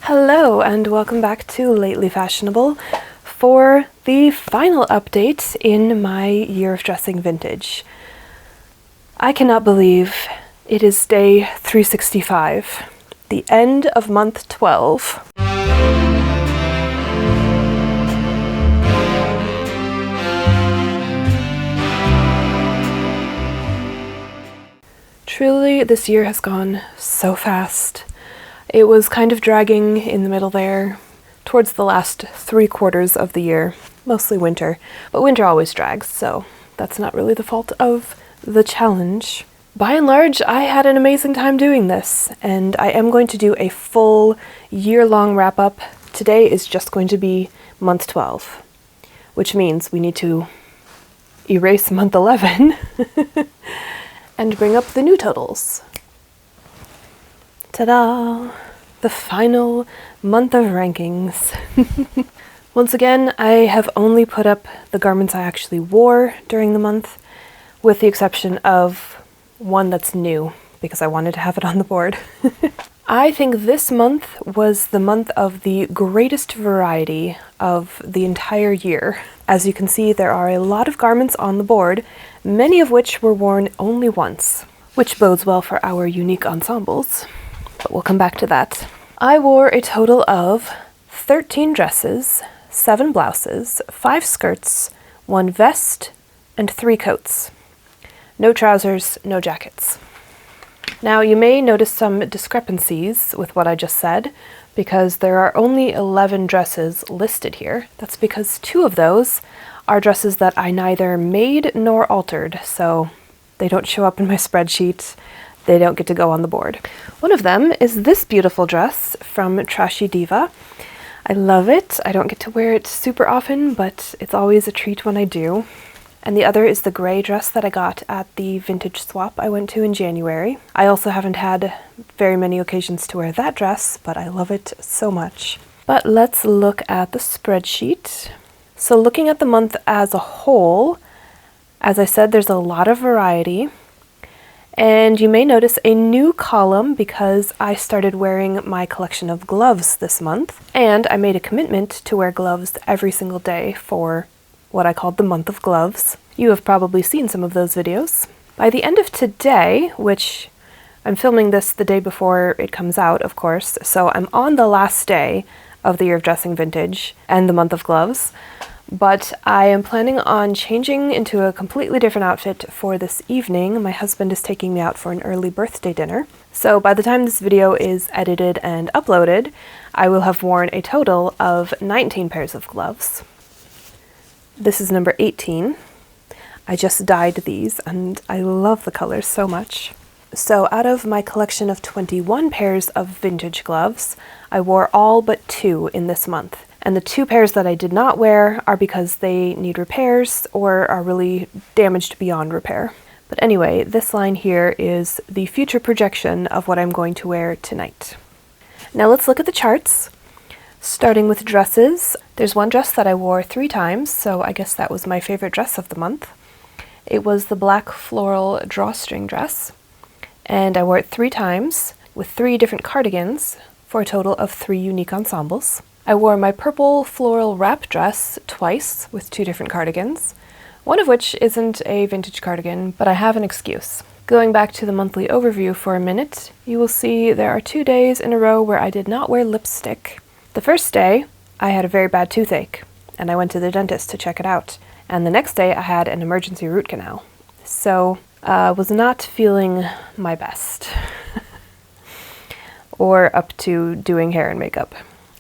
Hello and welcome back to Lately Fashionable for the final update in my year of dressing vintage. I cannot believe it is day 365, the end of month 12. Truly, this year has gone so fast. It was kind of dragging in the middle there, towards the last 3/4 of the year, mostly winter, but winter always drags, so that's not really the fault of the challenge. By and large, I had an amazing time doing this, and I am going to do a full year-long wrap-up. Today is just going to be month 12, which means we need to erase month 11 and bring up the new totals. Ta-da! The final month of rankings. Once again, I have only put up the garments I actually wore during the month, with the exception of one that's new, because I wanted to have it on the board. I think this month was the month of the greatest variety of the entire year. As you can see, there are a lot of garments on the board, many of which were worn only once, which bodes well for our unique ensembles. But we'll come back to that. I wore a total of 13 dresses, 7 blouses, 5 skirts, 1 vest, and 3 coats. No trousers, no jackets. Now you may notice some discrepancies with what I just said, because there are only 11 dresses listed here. That's because 2 of those are dresses that I neither made nor altered, so they don't show up in my spreadsheet. They don't get to go on the board. One of them is this beautiful dress from Trashy Diva. I love it. I don't get to wear it super often, but it's always a treat when I do. And the other is the gray dress that I got at the vintage swap I went to in January. I also haven't had very many occasions to wear that dress, but I love it so much. But let's look at the spreadsheet. So looking at the month as a whole, as I said, there's a lot of variety. And you may notice a new column because I started wearing my collection of gloves this month, and I made a commitment to wear gloves every single day for what I called the month of gloves. You have probably seen some of those videos. By the end of today, which I'm filming this the day before it comes out, of course, so I'm on the last day of the year of dressing vintage and the month of gloves. But I am planning on changing into a completely different outfit for this evening. My husband is taking me out for an early birthday dinner. So by the time this video is edited and uploaded, I will have worn a total of 19 pairs of gloves. This is number 18. I just dyed these and I love the colors so much. So out of my collection of 21 pairs of vintage gloves, I wore all but 2 in this month. And the 2 pairs that I did not wear are because they need repairs or are really damaged beyond repair. But anyway, this line here is the future projection of what I'm going to wear tonight. Now let's look at the charts. Starting with dresses, there's one dress that I wore 3 times, so I guess that was my favorite dress of the month. It was the black floral drawstring dress, and I wore it 3 times with 3 different cardigans for a total of 3 unique ensembles. I wore my purple floral wrap dress twice with 2 different cardigans, one of which isn't a vintage cardigan, but I have an excuse. Going back to the monthly overview for a minute, you will see there are 2 days in a row where I did not wear lipstick. The first day, I had a very bad toothache, and I went to the dentist to check it out. And the next day, I had an emergency root canal. So, I was not feeling my best. Or up to doing hair and makeup.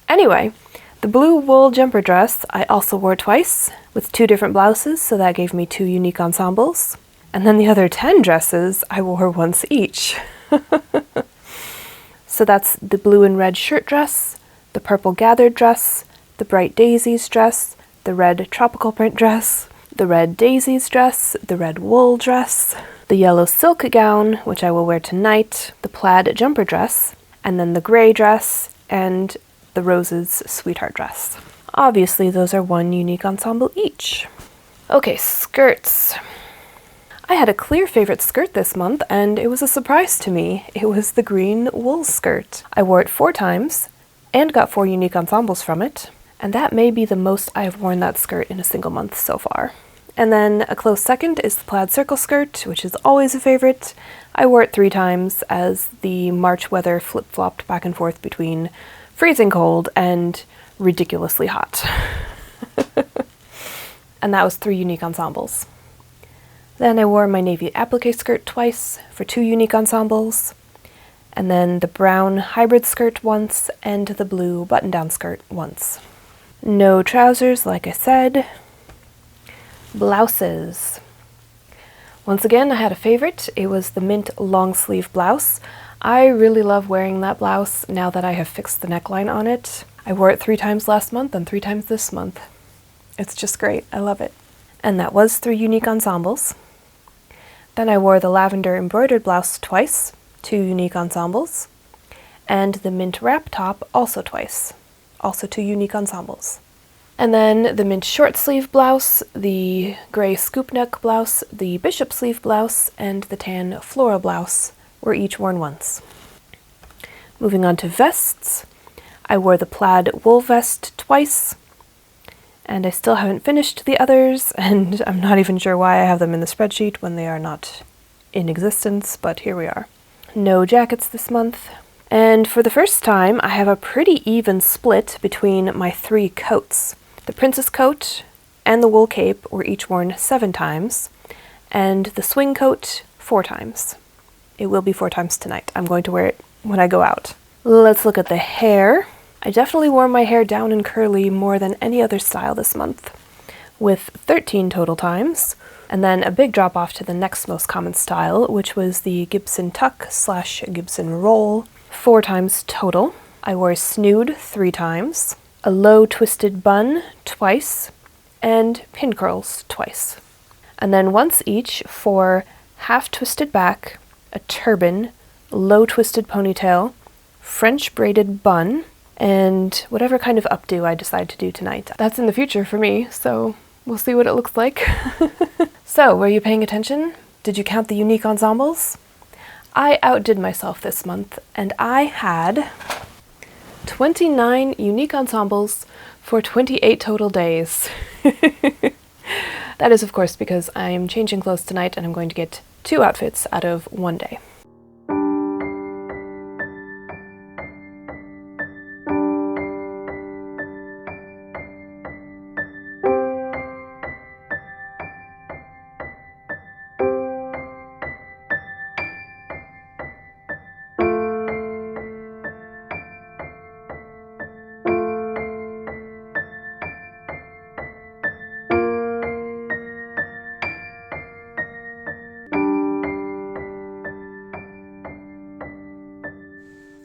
Anyway, the blue wool jumper dress I also wore twice, with 2 different blouses, so that gave me 2 unique ensembles. And then the other 10 dresses I wore once each. So that's the blue and red shirt dress, the purple gathered dress, the bright daisies dress, the red tropical print dress, the red daisies dress, the red wool dress, the yellow silk gown, which I will wear tonight, the plaid jumper dress, and then the gray dress, and the roses sweetheart dress. Obviously, those are 1 unique ensemble each. Okay, skirts. I had a clear favorite skirt this month, and it was a surprise to me. It was the green wool skirt. I wore it 4 times, and got 4 unique ensembles from it. And that may be the most I've worn that skirt in a single month so far. And then a close second is the plaid circle skirt, which is always a favorite. I wore it 3 times as the March weather flip-flopped back and forth between freezing cold and ridiculously hot. And that was 3 unique ensembles. Then I wore my navy applique skirt twice for 2 unique ensembles, and then the brown hybrid skirt once, and the blue button-down skirt once. No trousers, like I said. Blouses. Once again, I had a favorite. It was the mint long sleeve blouse. I really love wearing that blouse now that I have fixed the neckline on it. I wore it 3 times last month and 3 times this month. It's just great. I love it. And that was 3 unique ensembles. Then I wore the lavender embroidered blouse twice, 2 unique ensembles, and the mint wrap top also twice, also 2 unique ensembles. And then the mint short sleeve blouse, the gray scoop neck blouse, the bishop sleeve blouse, and the tan floral blouse were each worn once. Moving on to vests, I wore the plaid wool vest twice, and I still haven't finished the others, and I'm not even sure why I have them in the spreadsheet when they are not in existence, but here we are. No jackets this month. And for the first time, I have a pretty even split between my 3 coats. The princess coat and the wool cape were each worn 7 times, and the swing coat 4 times. It will be 4 times tonight. I'm going to wear it when I go out. Let's look at the hair. I definitely wore my hair down and curly more than any other style this month, with 13 total times, and then a big drop off to the next most common style, which was the Gibson tuck / Gibson roll, 4 times total. I wore a snood 3 times, a low twisted bun twice, and pin curls twice. And then once each for half twisted back, a turban, low twisted ponytail, French braided bun, and whatever kind of updo I decide to do tonight. That's in the future for me, so we'll see what it looks like. So, were you paying attention? Did you count the unique ensembles? I outdid myself this month, and I had 29 unique ensembles for 28 total days. That is, of course, because I'm changing clothes tonight and I'm going to get 2 outfits out of 1 day.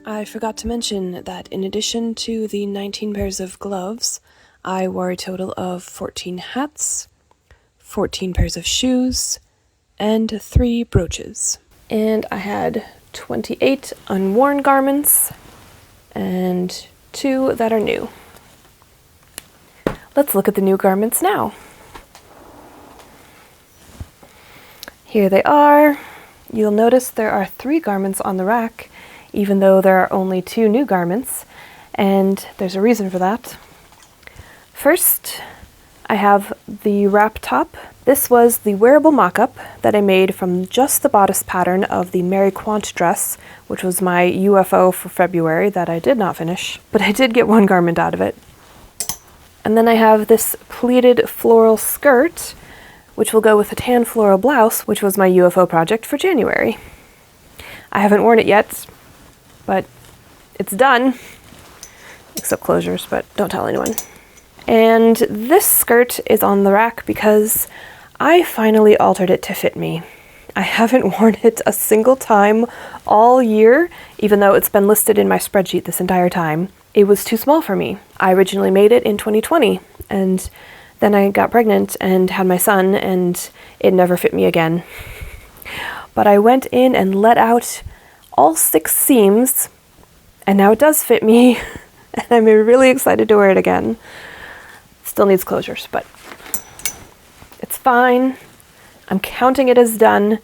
I forgot to mention that in addition to the 19 pairs of gloves, I wore a total of 14 hats, 14 pairs of shoes, and 3 brooches. And I had 28 unworn garments and 2 that are new. Let's look at the new garments now. Here they are. You'll notice there are 3 garments on the rack, even though there are only 2 new garments, and there's a reason for that. First, I have the wrap top. This was the wearable mock-up that I made from just the bodice pattern of the Mary Quant dress, which was my UFO for February that I did not finish, but I did get 1 garment out of it. And then I have this pleated floral skirt, which will go with a tan floral blouse, which was my UFO project for January. I haven't worn it yet, but it's done, except closures, but don't tell anyone. And this skirt is on the rack because I finally altered it to fit me. I haven't worn it a single time all year, even though it's been listed in my spreadsheet this entire time. It was too small for me. I originally made it in 2020, and then I got pregnant and had my son, and it never fit me again. But I went in and let out all 6 seams, and now it does fit me, and I'm really excited to wear it again. Still needs closures, but it's fine. I'm counting it as done,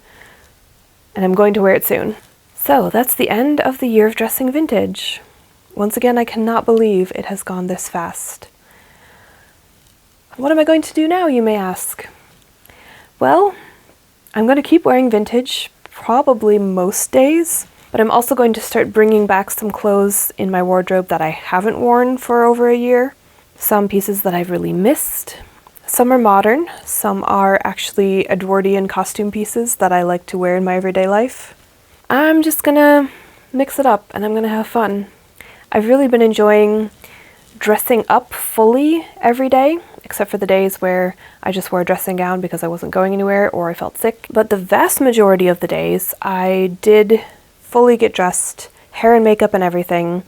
and I'm going to wear it soon. So that's the end of the year of dressing vintage. Once again, I cannot believe it has gone this fast. What am I going to do now, you may ask? Well, I'm going to keep wearing vintage probably most days, but I'm also going to start bringing back some clothes in my wardrobe that I haven't worn for over a year. Some pieces that I've really missed. Some are modern, some are actually Edwardian costume pieces that I like to wear in my everyday life. I'm just gonna mix it up and I'm gonna have fun. I've really been enjoying dressing up fully every day, except for the days where I just wore a dressing gown because I wasn't going anywhere or I felt sick. But the vast majority of the days I did fully get dressed, hair and makeup and everything,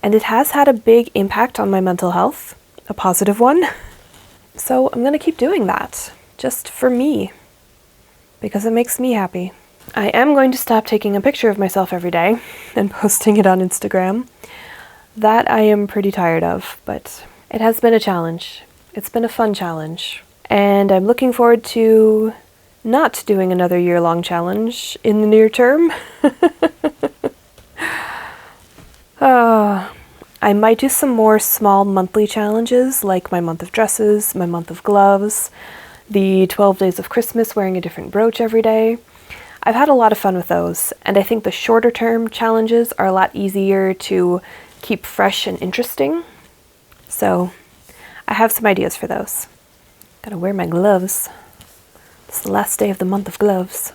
and it has had a big impact on my mental health, a positive one. So I'm gonna keep doing that, just for me, because it makes me happy. I am going to stop taking a picture of myself every day and posting it on Instagram. That I am pretty tired of, but it has been a challenge. It's been a fun challenge. And I'm looking forward to not doing another year-long challenge in the near term. I might do some more small monthly challenges, like my month of dresses, my month of gloves, the 12 days of Christmas wearing a different brooch every day. I've had a lot of fun with those, and I think the shorter term challenges are a lot easier to keep fresh and interesting. So I have some ideas for those. Gotta wear my gloves. It's the last day of the month of gloves.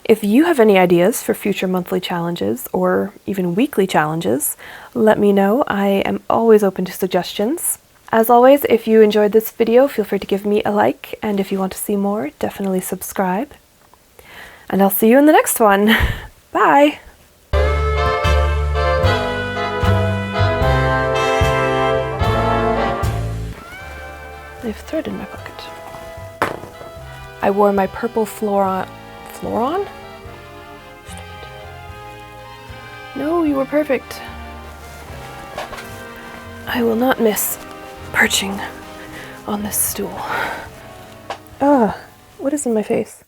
If you have any ideas for future monthly challenges or even weekly challenges, let me know. I am always open to suggestions. As always, if you enjoyed this video, feel free to give me a like, and if you want to see more, definitely subscribe. And I'll see you in the next one. Bye! I have thread in my pocket. I wore my purple floron? No, you were perfect. I will not miss perching on this stool. Ugh, what is in my face?